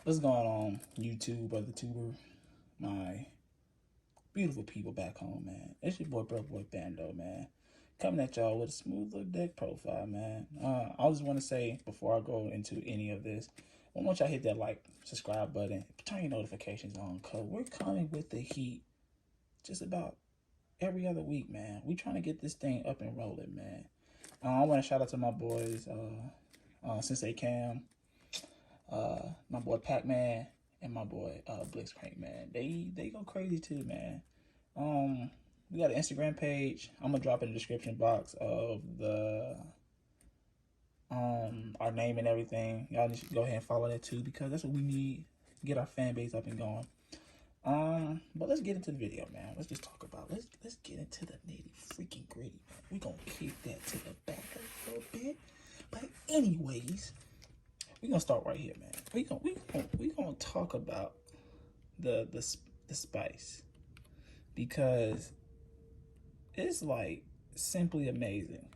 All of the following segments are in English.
What's going on, YouTube, brother tuber, my beautiful people back home, man? It's your boy, Boy Bando, man. Coming at y'all with a smooth little deck profile, man. I just want to say before I go into any of this, I want y'all hit that like, subscribe button, turn your notifications on, cause we're coming with the heat just about every other week, man. We trying to get this thing up and rolling, man. I want to shout out to my boys, Sensei Cam, my boy Pac-Man, and my boy Blitzcrank, man. They go crazy too, man. We got an Instagram page. I'm gonna drop in the description box of the our name and everything. Y'all need to go ahead and follow that too, because that's what we need to get our fan base up and going. But let's get into the video, man. Let's just talk about let's get into the nitty freaking gritty, man. We gonna kick that to the back a little bit. But anyways, we gonna start right here, man. We gonna talk about the spice, because it's like simply amazing.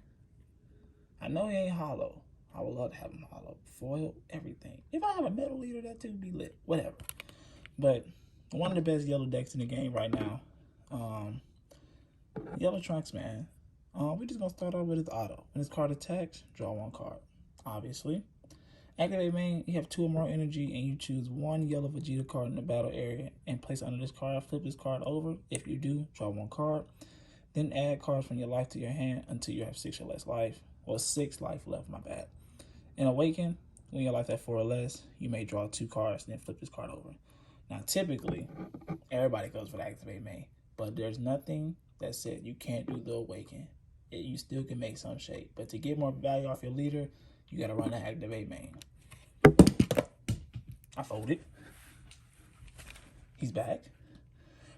I know he ain't hollow. I would love to have him hollow, foil, everything. If I have a metal leader, that too would be lit. Whatever. But one of the best yellow decks in the game right now, Yellow Trunks, man. We just gonna start off with his auto. When his card attacks, draw one card. Obviously. Activate main, you have 2 or more energy, and you choose one yellow Vegeta card in the battle area and place it under this card. Flip this card over. If you do, draw one card. Then add cards from your life to your hand until you have 6 or less life. Well, 6 life left, my bad. In Awaken, when your life at 4 or less, you may draw 2 cards and then flip this card over. Now, typically, everybody goes for the Activate main, but there's nothing that said you can't do the Awaken. You still can make some shape, but to get more value off your leader, you gotta run the Activate main. I folded. He's back.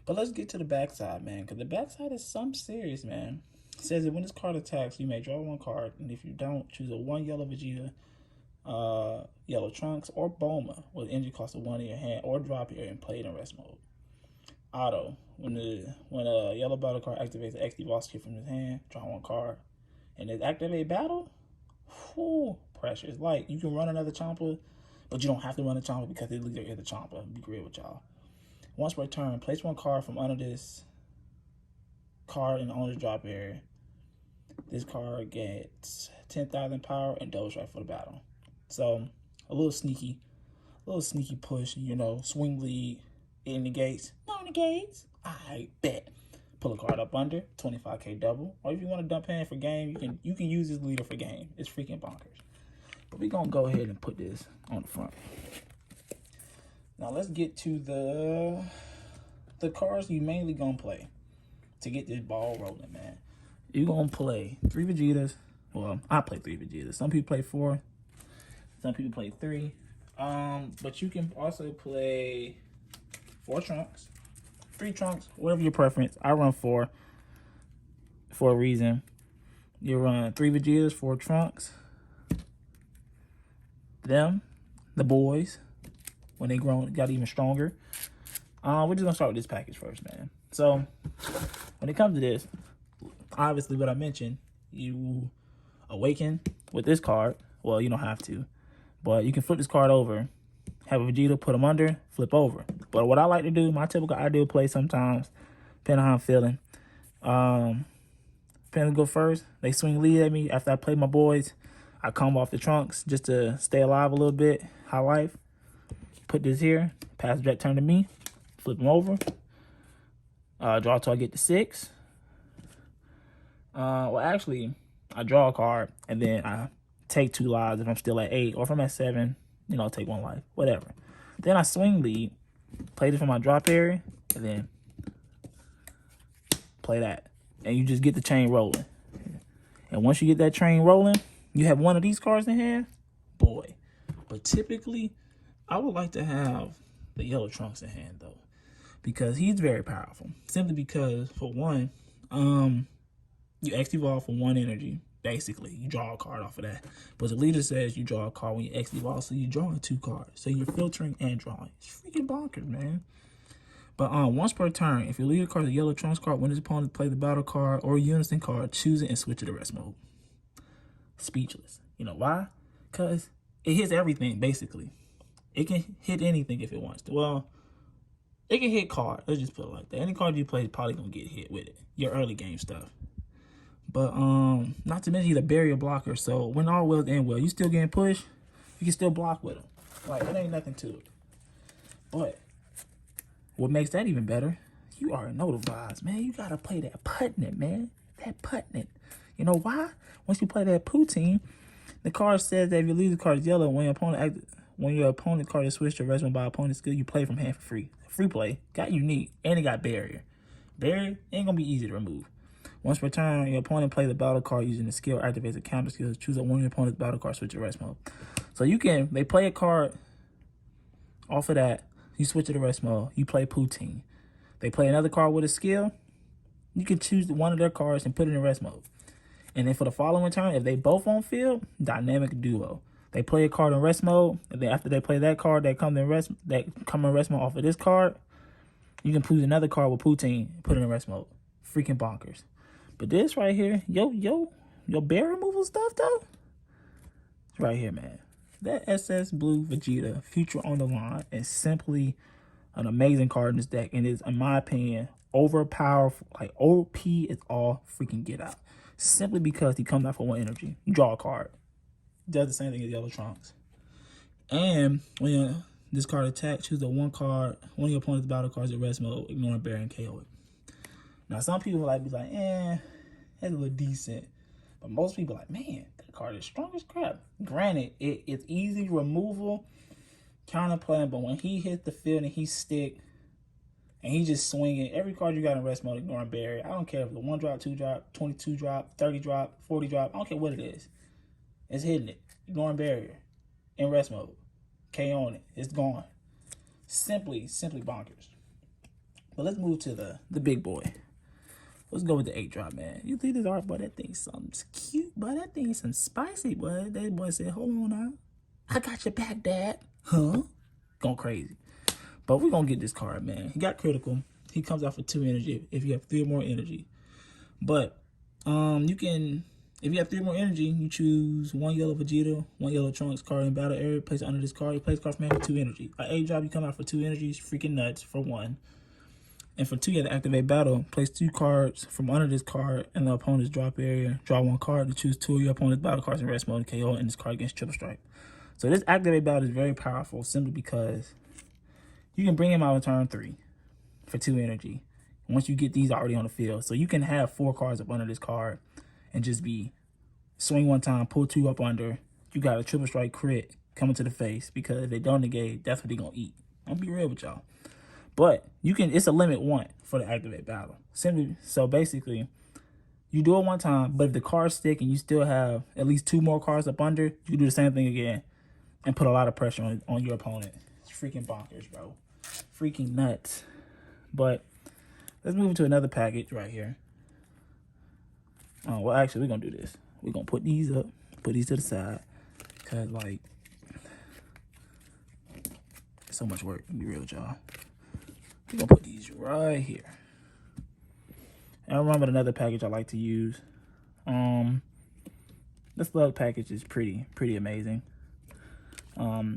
But let's get to the backside, man, because the backside is something serious, man. It says that when this card attacks, you may draw one card, and if you don't, choose a 1 yellow Vegeta, Yellow Trunks, or Bulma with energy cost of 1 in your hand, or drop here and play it in rest mode. Auto. When a yellow battle card activates the XD boss kit from his hand, draw one card. And this activate battle, whew, pressure. It's like you can run another Champa, but you don't have to run a Champa because the leader is the Champa. Be real with y'all. Once per turn, place one card from under this card in the owner's drop area. This card gets 10,000 power and double strike for the battle. So a little sneaky push, you know, swing lead, it negates. No negates. I bet. Pull a card up under, 25k double. Or if you want to dump in for game, you can use this leader for game. It's freaking bonkers. But we're gonna go ahead and put this on the front. Now let's get to the cards you mainly gonna play to get this ball rolling, man. You're gonna play 3 Vegetas. Well, I play 3 Vegetas. Some people play 4. Some people play 3. But you can also play 4 Trunks, 3 Trunks, whatever your preference. I run 4 for a reason. You run 3 Vegetas, 4 Trunks. Them, the boys, when they got even stronger. We're just gonna start with this package first, man. So when it comes to this, obviously what I mentioned, you awaken with this card. Well, you don't have to, but you can flip this card over, have a Vegeta, put them under, flip over. But what I like to do, my typical ideal play sometimes, depending on how I'm feeling, depending go first, they swing lead at me. After I play my boys, I come off the Trunks just to stay alive a little bit, high life. Put this here, pass back turn to me, flip them over, draw till I get to 6. Well, actually, I draw a card, and then I take 2 lives if I'm still at 8, or if I'm at 7, you know, I'll take 1 life, whatever. Then I swing lead, play this from my drop area, and then play that. And you just get the chain rolling. And once you get that train rolling, you have one of these cards in hand, boy. But typically, I would like to have the Yellow Trunks in hand, though, because he's very powerful. Simply because, for one, you X evolve for 1 energy. Basically, you draw a card off of that. But the leader says you draw a card when you X evolve, so you're drawing 2 cards. So you're filtering and drawing. It's freaking bonkers, man. But once per turn, if your leader card is a Yellow Trunks card, when his opponent play the battle card or unison card, choose it and switch it to rest mode. Speechless. You know why? Because it hits everything, basically. It can hit anything if it wants to. Well, it can hit card. Let's just put it like that. Any card you play is probably gonna get hit with it. Your early game stuff. But not to mention he's a barrier blocker. So when all wells end well, you still getting pushed, you can still block with him. Like, it ain't nothing to it. But what makes that even better, you already know the vibes, man. You gotta play that putting, man. That putting. You know why? Once you play that poutine, the card says that if you leave the card yellow, when your opponent card is switched to rest by opponent's skill, you play from hand for free. Free play. Got unique. And it got barrier. Barrier ain't gonna be easy to remove. Once per turn, your opponent plays the battle card using the skill activates a counter skill. Choose one of your opponent's battle cards, switch to rest mode. So they play a card off of that, you switch to the rest mode, you play poutine. They play another card with a skill, you can choose one of their cards and put it in rest mode. And then for the following turn, if they both on field, dynamic duo. They play a card in rest mode, and then after they play that card that come in rest mode off of this card, you can choose another card with poutine, put it in rest mode. Freaking bonkers. But this right here, your bear removal stuff though, it's right here, man. That SS Blue Vegeta, Future on the Line, is simply an amazing card in this deck, and is, in my opinion, overpowered. Like, OP is all freaking get out. Simply because he comes out for 1 energy. You draw a card. Does the same thing as Yellow Trunks. And when this card attacks, choose the one of your opponent's battle cards in rest mode, ignoring bear and KO it. Now, some people be like, that's a little decent. But most people are like, man, that card is strong as crap. Granted, it's easy removal, counterplay, but when he hits the field and he stick, and he just swinging, every card you got in rest mode, ignoring barrier. I don't care if it's a 1 drop, 2 drop, 22 drop, 30 drop, 40 drop. I don't care what it is. It's hitting it, ignoring barrier, in rest mode, KOing it. It's gone. Simply bonkers. But let's move to the big boy. Let's go with the 8 drop, man. You think this art, boy, that thing's something cute, boy. That thing's some spicy, boy. That boy said, hold on now. I got your back, Dad. Huh? Going crazy. But we're going to get this card, man. He got critical. He comes out for 2 energy if you have 3 or more energy. But you can, if you have 3 more energy, you choose 1 yellow Vegeta, 1 yellow Trunks card in battle area, place it under this card. You place card from hand for 2 energy. An 8 drop, you come out for 2 energies. Freaking nuts for 1. And for 2, you have to activate battle. Place 2 cards from under this card in the opponent's drop area. Draw 1 card to choose 2 of your opponent's battle cards in rest mode and KO and this card against triple strike. So this activate battle is very powerful simply because you can bring him out on turn 3 for 2 energy. Once you get these already on the field. So you can have 4 cards up under this card and just be swing 1 time, pull 2 up under. You got a triple strike crit coming to the face because if they don't negate, that's what they're going to eat. I'll be real with y'all. But you can, it's a limit 1 for the activate battle. Simply, so basically, you do it 1 time, but if the cards stick and you still have at least 2 more cards up under, you can do the same thing again and put a lot of pressure on your opponent. It's freaking bonkers, bro. Freaking nuts. But let's move to another package right here. Oh, well, actually, we're going to do this. We're going to put these up, put these to the side, because, like, so much work, to be real with y'all. We're going to put these right here. And I remember another package I like to use. This little package is pretty amazing.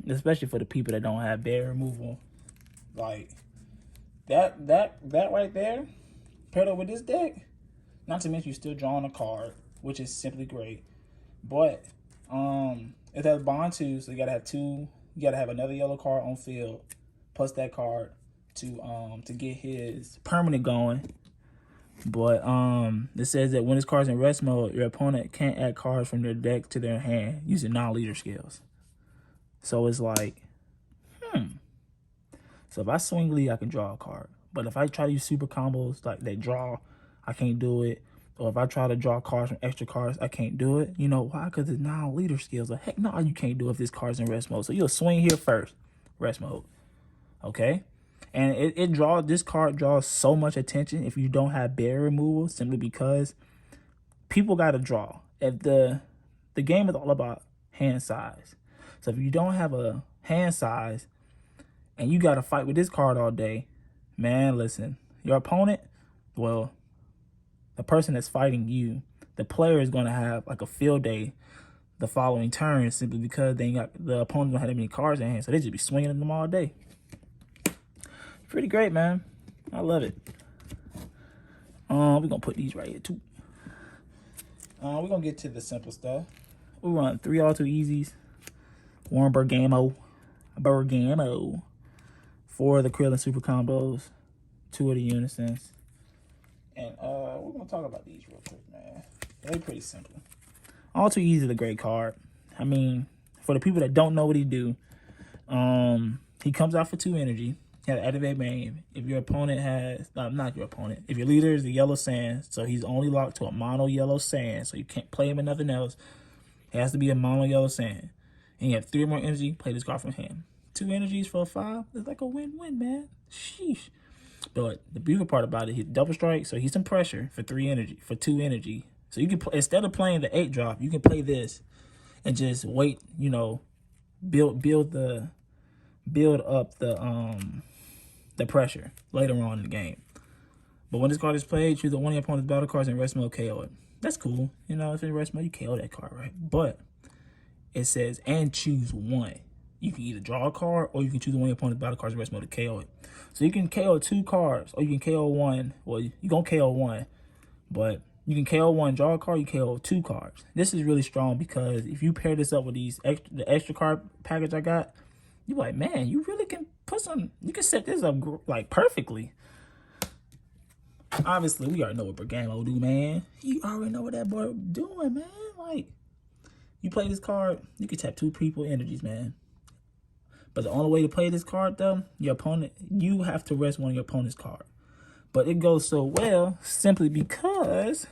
Especially for the people that don't have bear removal. Like, that right there, paired up with this deck, not to mention you're still drawing a card, which is simply great. But, it has bond 2, so you gotta have 2, you gotta have another yellow card on field, plus that card to get his permanent going. But it says that when this card's in rest mode, your opponent can't add cards from their deck to their hand using non-leader skills. So it's like, So if I swing lead, I can draw a card. But if I try to use super combos like they draw, I can't do it. Or if I try to draw cards from extra cards, I can't do it. You know why? Because it's non-leader skills. Like, heck no, you can't do it if this card's in rest mode. So you'll swing here first, rest mode. Okay? And this card draws so much attention if you don't have barrier removal, simply because people got to draw. If the game is all about hand size. So if you don't have a hand size and you got to fight with this card all day, man, listen, your opponent, well, the person that's fighting you, the player is going to have like a field day the following turn simply because they ain't got the opponent don't have that many cards in hand, so they just be swinging them all day. Pretty great, man. I love it. We're gonna put these right here too. We're gonna get to the simple stuff. We run 3 all 2 easies, 1 Bergamo, 4 of the Krillin super combos, 2 of the unisons, and we're gonna talk about these real quick, man. They're pretty simple. All Too Easy is a great card. I mean, for the people that don't know what he do, he comes out for 2 energy. He has activate main. If your opponent has, not your opponent, if your leader is the yellow sand, so he's only locked to a mono yellow sand, so you can't play him in nothing else. It has to be a mono yellow sand. And you have 3 more energy, play this card from hand. 2 energies for a 5 is like a win-win, man. Sheesh. But the beautiful part about it, he's double strike, so he's some pressure for 3 energy, for 2 energy. So you can play, instead of playing the 8 drop, you can play this and just wait, you know, build up the pressure later on in the game. But when this card is played, choose one of your opponent's battle cards and rest mode, KO it. That's cool. You know, if in rest mode, you KO that card, right? But it says, and choose 1. You can either draw a card or you can choose one of your opponent's battle cards and rest mode to KO it. So you can KO 2 cards or you can KO 1. Well, you're going to KO 1. But you can KO 1, draw a card, you KO 2 cards. This is really strong because if you pair this up with the extra card package I got, you're like, man, you really can put some, you can set this up like perfectly. Obviously, we already know what Bergamo do, man. You already know what that boy doing, man. Like, you play this card, you can tap 2 people energies, man. But the only way to play this card, though, your opponent, you have to rest one of your opponent's card. But it goes so well simply because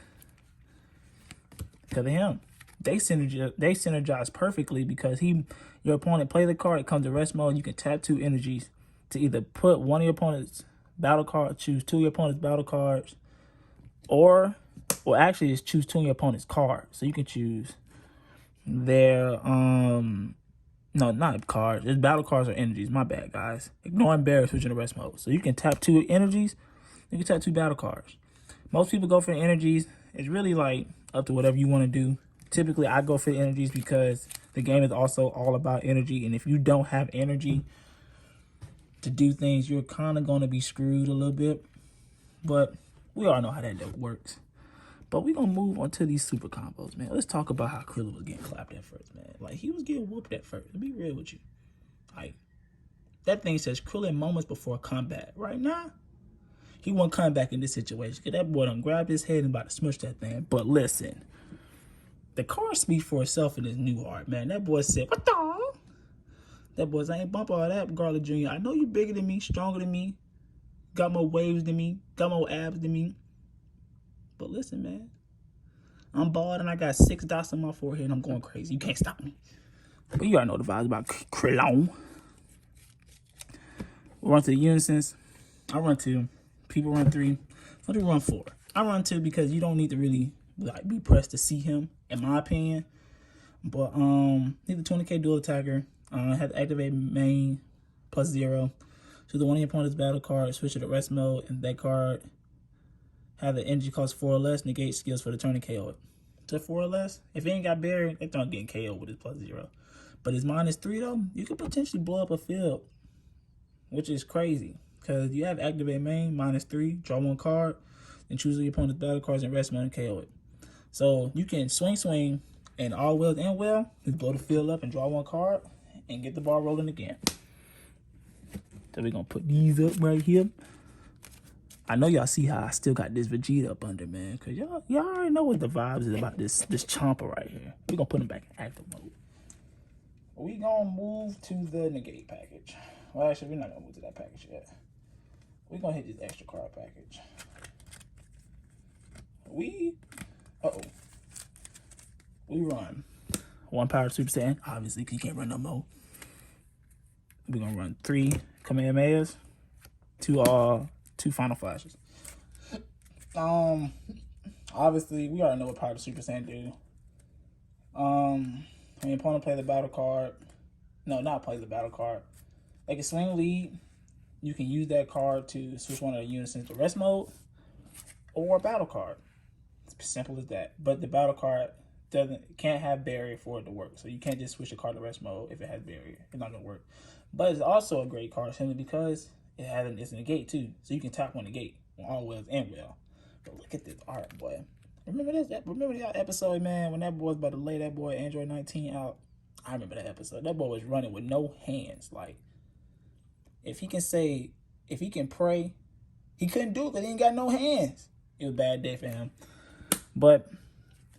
of him. They synergize perfectly because your opponent play the card, it comes to rest mode, you can tap 2 energies to either put one of your opponent's battle cards, choose 2 of your opponent's battle cards, or actually just choose 2 of your opponent's cards. So you can choose their no, not cards. It's battle cards or energies. My bad, guys. Ignoring bear, switching to rest mode. So you can tap 2 energies. You can tap 2 battle cards. Most people go for the energies. It's really like up to whatever you want to do. Typically, I go for the energies because the game is also all about energy. And if you don't have energy to do things, you're kind of going to be screwed a little bit. But we all know how that works. But we're going to move on to these super combos, man. Let's talk about how Krillin was getting clapped at first, man. Like, he was getting whooped at first. To be real with you. Like, that thing says Krillin moments before combat. Right now, he won't come back in this situation. Because that boy done grabbed his head and about to smush that thing. But listen, the card speaks for itself in this new art, man. That boy said, what the? That boy, I ain't bump all that, Garlic Jr. I know you bigger than me, stronger than me, got more waves than me, got more abs than me. But listen, man, I'm bald and I got 6 dots on my forehead and I'm going crazy. You can't stop me. But you already know the vibes about Krillin. We run to the unisons. I run 2. People run 3. Some people run 4. I run 2 because you don't need to really like be pressed to see him, in my opinion. But need the 20k dual attacker. Have to activate main +0. So the one of your opponent's battle card, switch to the rest mode, and that card have the energy cost 4 or less, negate skills for the turn and KO it. So 4 or less, if he ain't got buried, they don't getting KO with his +0. But his -3 though, you could potentially blow up a field, which is crazy. Because you have activate main, -3, draw 1 card, and choose your opponent's battle cards and rest mode and KO it. So you can swing, and all well and well, just blow the field up and draw 1 card and get the ball rolling again. So we're going to put these up right here. I know y'all see how I still got this Vegeta up under, man. Because y'all already know what the vibes is about this Chomper right here. We're going to put him back in active mode. We're going to move to the negate package. Well, actually, we're not going to move to that package yet. We're going to hit this extra card package. We run 1 power Super Saiyan, obviously, because you can't run no more. We're going to run 3 Kamehamehas, 2 Final Flashes. Obviously, we already know what Power Super Saiyan do. When your opponent play the battle card, no, not play the battle card. They can swing lead. You can use that card to switch one of the unisons to rest mode or a battle card. It's as simple as that. But the battle card can't have barrier for it to work. So you can't just switch a card to rest mode if it has barrier. It's not gonna work. But it's also a great card simply because it's a negate too. So you can tap on negate on all wells and well. But look at this art, boy. Remember this? Remember that episode, man, when that boy was about to lay that boy Android 19 out? I remember that episode. That boy was running with no hands. Like, if he can pray, he couldn't do it because he ain't got no hands. It was a bad day for him. But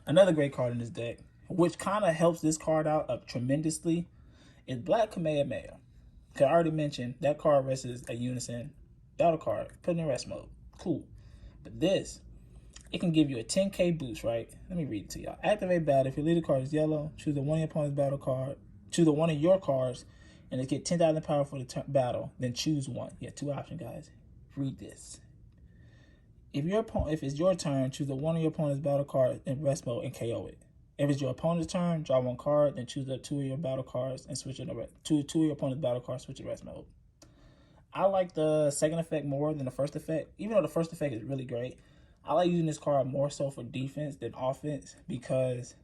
another great card in this deck, which kind of helps this card out tremendously, is Black Kamehameha. Because I already mentioned that card rests a unison battle card, put in rest mode. Cool. But this, it can give you a 10k boost, right? Let me read it to y'all. Activate battle. If your leader card is yellow, choose one of your opponent's battle card. Choose one of your cards, and it get 10,000 power for the battle. Then choose one. You have two options, guys. Read this. If it's your turn, choose one of your opponent's battle card in rest mode and KO it. If it's your opponent's turn, draw one card, then choose two of your battle cards and switch it to two of your opponent's battle cards, switch to rest mode. I like the second effect more than the first effect, even though the first effect is really great. I like using this card more so for defense than offense because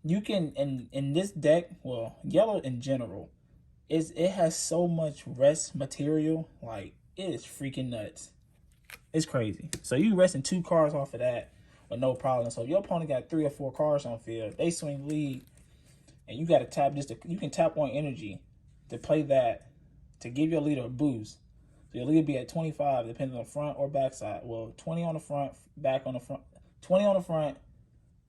you can in this deck, well, yellow in general, it has so much rest material, like it is freaking nuts. It's crazy. So you resting 2 cards off of that with no problem. So if your opponent got 3 or 4 cards on field, they swing lead, and you got to tap you can tap on energy to play that to give your leader a boost. So your leader be at 25, depending on front or back side. Well, 20 on the front, back on the front, 20 on the front,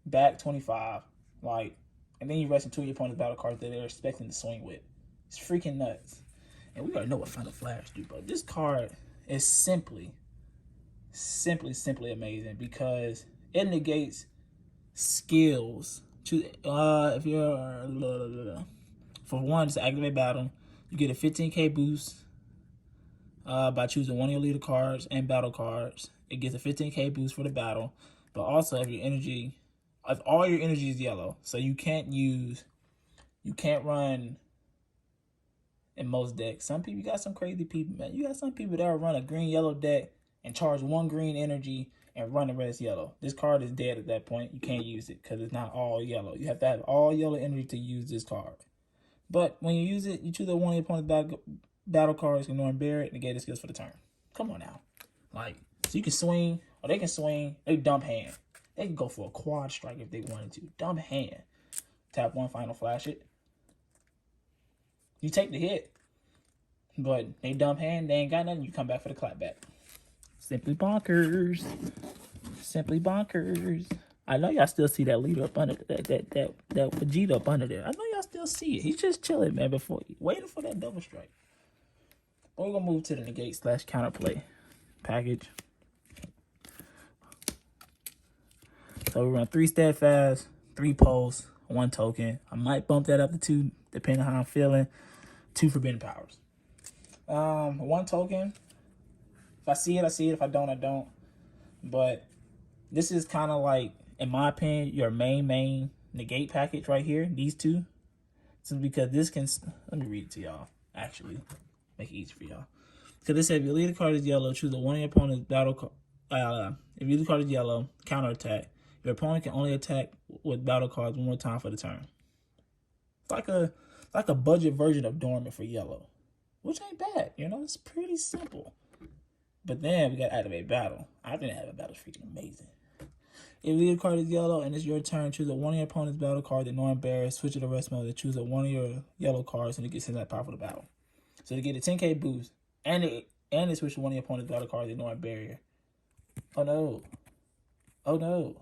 back 25. Like, and then you resting 2 of your opponent's battle cards that they're expecting to swing with. It's freaking nuts. And we already know what Final Flash do, but this card is simply amazing because it negates skills. If you're for one, to activate battle, you get a 15k boost by choosing one of your leader cards and battle cards. It gets a 15k boost for the battle, but also if all your energy is yellow, so you can't run in most decks. Some people, you got some crazy people, man. You got some people that will run a green yellow deck and charge 1 green energy and run the rest yellow. This card is dead at that point. You can't use it because it's not all yellow. You have to have all yellow energy to use this card. But when you use it, you choose one of your opponent's battle cards, ignore and bear it, negate the skills for the turn. Come on now. Like, so you can swing, or they can swing, they dump hand. They can go for a quad strike if they wanted to. Dump hand. Tap 1, Final Flash it. You take the hit, but they dump hand, they ain't got nothing, you come back for the clapback. Simply bonkers. Simply bonkers. I know y'all still see that leader up under that Vegeta up under there. I know y'all still see it. He's just chilling, man, waiting for that double strike. But we're gonna move to the negate / counterplay package. So we run 3 steadfast, 3 pulse, 1 token. I might bump that up to 2, depending on how I'm feeling. 2 forbidden powers. 1 token. If I see it, I see it. If I don't, I don't. But this is kind of like, in my opinion, your main negate package right here. These 2. So because this can, let me read it to y'all. Actually, make it easy for y'all. Because it says if your leader card is yellow, choose one of your opponent's battle card. If your leader card is yellow, counterattack. Your opponent can only attack with battle cards 1 more time for the turn. It's like a budget version of Dormant for yellow, which ain't bad. You know, it's pretty simple. But then we got activate battle. I think have a battle is freaking amazing. If your card is yellow and it's your turn, choose one of your opponent's battle cards, ignore and bear it, switch it to rest mode, and choose one of your yellow cards, and it gets that power for the battle. So to get a 10k boost, and it switch to one of your opponent's battle cards, ignore and barrier. Oh no. Oh no.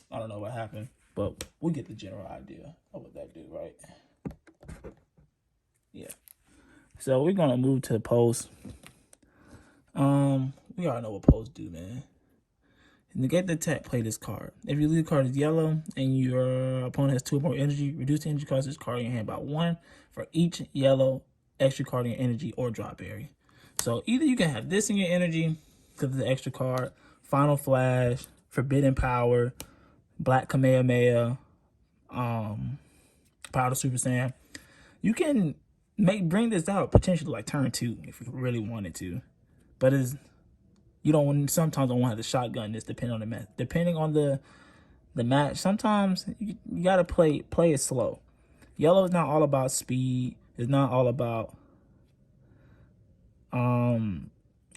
I don't know what happened, but we get the general idea of what that do, right? Yeah. So we're gonna move to post. We already know what posts do, man. Negate the attack, play this card. If your lead card is yellow and your opponent has 2 or more energy, reduce the energy cost of this card in your hand by 1 for each yellow extra card in your energy or drop berry. So either you can have this in your energy because it's an extra card, Final Flash, Forbidden Power, Black Kamehameha, Power to Super Saiyan. You can bring this out potentially like turn 2 if you really wanted to, but you sometimes don't want to have the shotgun this depending on the the match. Sometimes you gotta play it slow. Yellow is not all about speed. It's not all about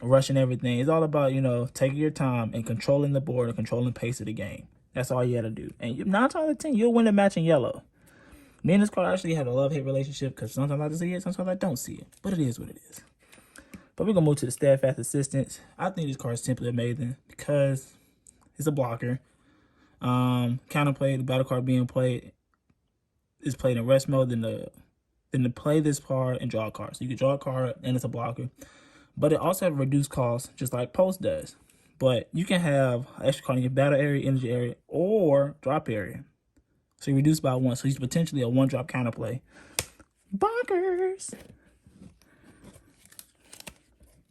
rushing everything. It's all about, you know, taking your time and controlling the board and controlling the pace of the game. That's all you gotta do. And 9 times out of 10, you'll win a match in yellow. Me and this card actually have a love-hate relationship because sometimes I see it, sometimes I don't see it. But it is what it is. But we're gonna move to the Steadfast Assistance. I think this card is simply amazing because it's a blocker. Counterplay, the battle card being played is played in rest mode, then to play this card and draw a card. So you can draw a card and it's a blocker. But it also have a reduced cost, just like Post does. But you can have an extra card in your battle area, energy area, or drop area. So you reduce by 1. So he's potentially a 1-drop counterplay. Bonkers!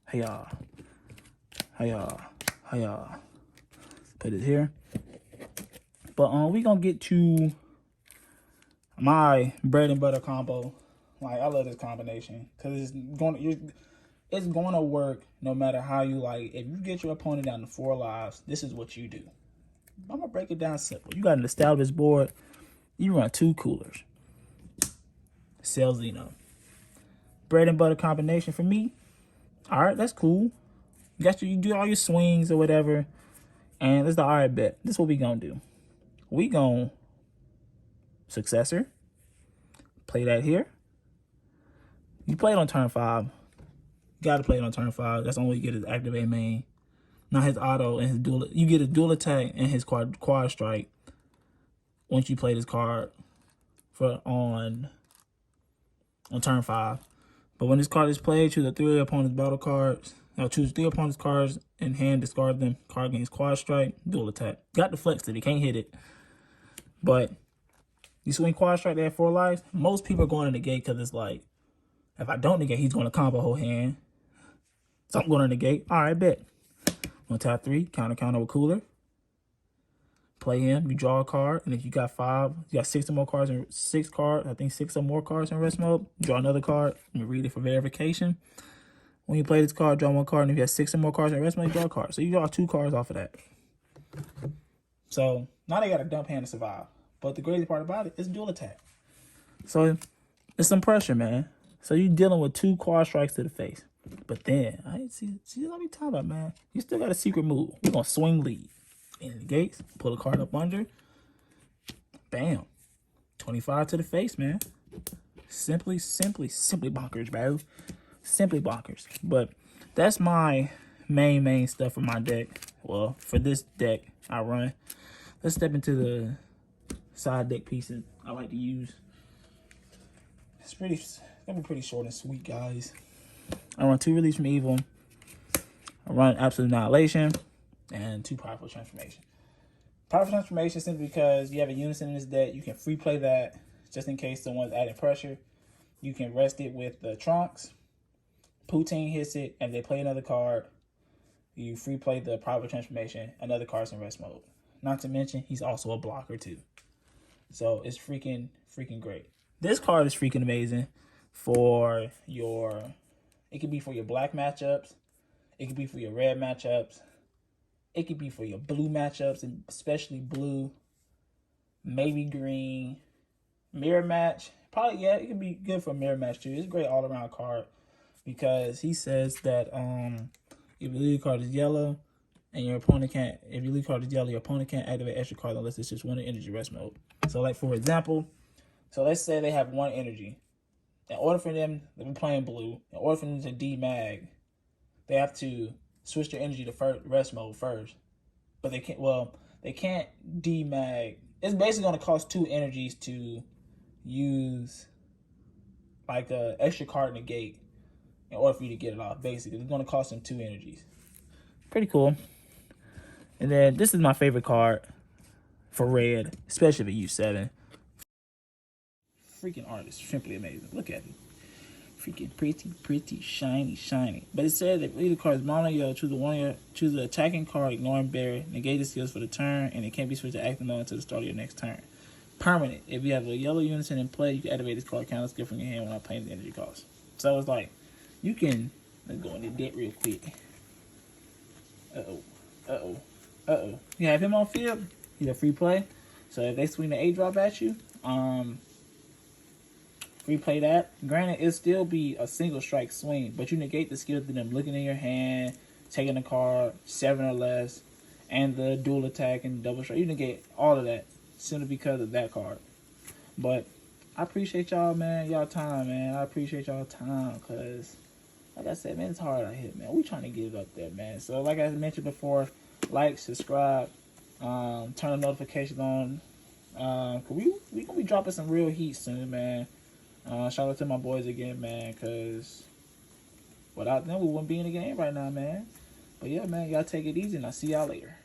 Hey y'all. Hey y'all. Hey y'all. Put it here. But we gonna get to my bread and butter combo. Like, I love this combination because it's going to work no matter how you like. If you get your opponent down to 4 lives, this is what you do. I'm gonna break it down simple. You got an established board. You run 2 coolers. Cell Xeno. Bread and butter combination for me. All right, that's cool. You do all your swings or whatever, and it's the all right bet. This is what we gonna do. We gonna Successor. Play that here. You play it on turn 5. You gotta play it on turn 5. That's the only way you get his activate main. Not his auto and his dual. You get a dual attack and his quad strike once you play this card for on turn 5. But when this card is played, choose the 3 opponent's battle cards. Now choose 3 opponent's cards in hand, discard them. Card gains quad strike, dual attack. Got the flex that he can't hit it. But you swing quad strike, they have 4 lives. Most people are going to negate because it's like, if I don't negate, he's going to combo whole hand. So I'm going to negate. All right, bet. On tap 3, counter with cooler. Play him. You draw a card, and if you got 6 or more cards and 6 cards, I think 6 or more cards in rest mode. Draw another card. And read it for verification. When you play this card, draw 1 card, and if you have 6 or more cards in rest mode, you draw a card. So you draw 2 cards off of that. So now they got a dump hand to survive. But the crazy part about it is dual attack. So it's some pressure, man. So you're dealing with 2 quad strikes to the face. But then, I see what I'm talking about, man. You still got a secret move. We're going to swing lead. In the gates, pull a card up under. Bam. 25 to the face, man. Simply bonkers, bro. Simply bonkers. But that's my main stuff for my deck. Well, for this deck I run. Let's step into the side deck pieces I like to use. It's gonna be pretty short and sweet, guys. I run 2 Release from Evil. I run Absolute Annihilation and 2 Powerful Transformation. Powerful Transformation simply because you have a unison in this deck. You can free play that just in case someone's adding pressure. You can rest it with the Trunks. Poutine hits it, and they play another card. You free play the Powerful Transformation. Another card's in rest mode. Not to mention, he's also a blocker too. So it's freaking great. This card is freaking amazing for your. It could be for your black matchups. It could be for your red matchups. It could be for your blue matchups, and especially blue, maybe green. Mirror match. Probably, yeah, it could be good for a mirror match too. It's a great all-around card because he says that if your lead card is yellow and your opponent can't, if your lead card is yellow, your opponent can't activate extra card unless it's just 1 energy rest mode. So like for example, so let's say they have 1 energy. In order for them to be playing blue, in order for them to demag, they have to switch their energy to rest mode first. But they can't, they can't demag. It's basically going to cost 2 energies to use like a extra card negate in order for you to get it off. Basically, it's going to cost them 2 energies. Pretty cool. And then this is my favorite card for red, especially if you use 7. Freaking art is simply amazing. Look at it. Freaking pretty, shiny. But it said that leader card is mono yellow. Choose the attacking card, ignoring berry, negate the skills for the turn, and it can't be switched to active mode until the start of your next turn. Permanent. If you have a yellow unison in play, you can activate this card counter skill from your hand without paying the energy cost. So it's like you can let's go into debt real quick. You have him on field, You get free play. So if they swing the 8-drop at you, replay that. Granted, it'll still be a single strike swing, but you negate the skill through them looking in your hand, taking a card, 7 or less, and the dual attack and double strike. You negate all of that simply because of that card. But I appreciate y'all, man. Y'all time, man. I appreciate y'all time, because, like I said, man, it's hard out here, man. We trying to get it up there, man. So, like I mentioned before, like, subscribe, turn the notifications on. Cause we gonna be dropping some real heat soon, man. Shout out to my boys again, man, because without them, we wouldn't be in the game right now, man. But yeah, man, y'all take it easy, and I'll see y'all later.